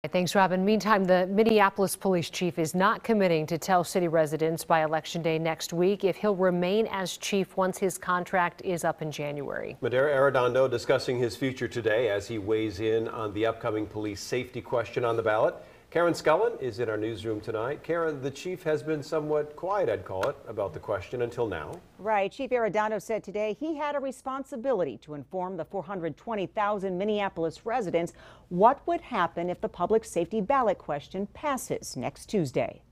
Thanks, Robin. Meantime, the Minneapolis police chief is not committing to tell city residents by Election Day next week if he'll remain as chief once his contract is up in January. Medaria Arradondo discussing his future today as he weighs in on the upcoming police safety question on the ballot. Karen Scullin is in our newsroom tonight. Karen, the chief has been somewhat quiet, I'd call it, about the question until now. Right. Chief Arradondo said today he had a responsibility to inform the 420,000 Minneapolis residents what would happen if the public safety ballot question passes next Tuesday.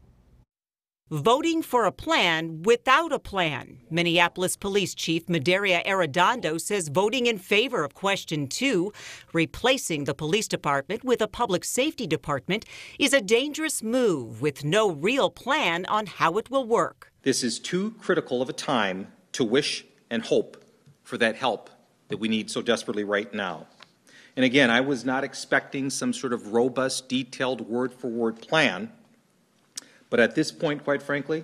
Voting for a plan without a plan. Minneapolis Police Chief Medaria Arradondo says voting in favor of question 2, replacing the police department with a public safety department, is a dangerous move with no real plan on how it will work. This is too critical of a time to wish and hope for that help that we need so desperately right now. And again, I was not expecting some sort of robust, detailed word-for-word plan. But at this point, quite frankly,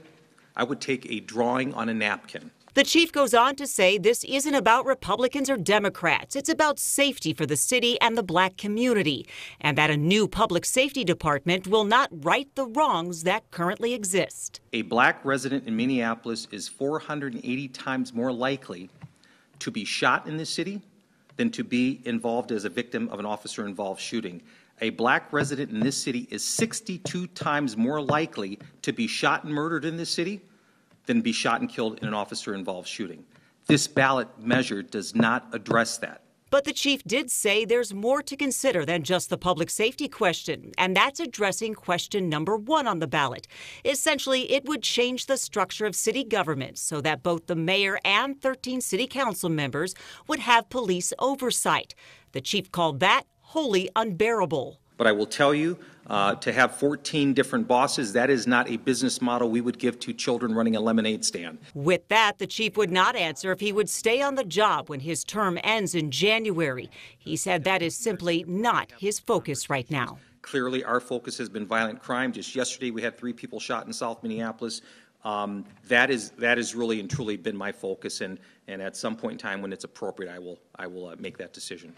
I would take a drawing on a napkin. The chief goes on to say this isn't about Republicans or Democrats. It's about safety for the city and the black community, and that a new public safety department will not right the wrongs that currently exist. A black resident in Minneapolis is 480 times more likely to be shot in this city than to be involved as a victim of an officer-involved shooting. A black resident in this city is 62 times more likely to be shot and murdered in this city than be shot and killed in an officer-involved shooting. This ballot measure does not address that. But the chief did say there's more to consider than just the public safety question, and that's addressing question number 1 on the ballot. Essentially, it would change the structure of city government so that both the mayor and 13 city council members would have police oversight. The chief called that wholly unbearable. But I will tell you, to have 14 different bosses, that is not a business model we would give to children running a lemonade stand. With that, the chief would not answer if he would stay on the job when his term ends in January. He said that is simply not his focus right now. Clearly, our focus has been violent crime. Just yesterday, we had 3 people shot in South Minneapolis. That has really and truly been my focus, and at some point in time when it's appropriate, I will make that decision.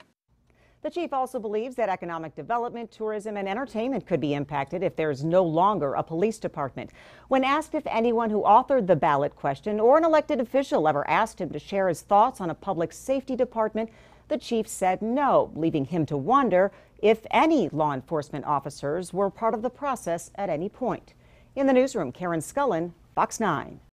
The chief also believes that economic development, tourism, and entertainment could be impacted if there's no longer a police department. When asked if anyone who authored the ballot question or an elected official ever asked him to share his thoughts on a public safety department, the chief said no, leaving him to wonder if any law enforcement officers were part of the process at any point. In the newsroom, Karen Scullin, Fox 9.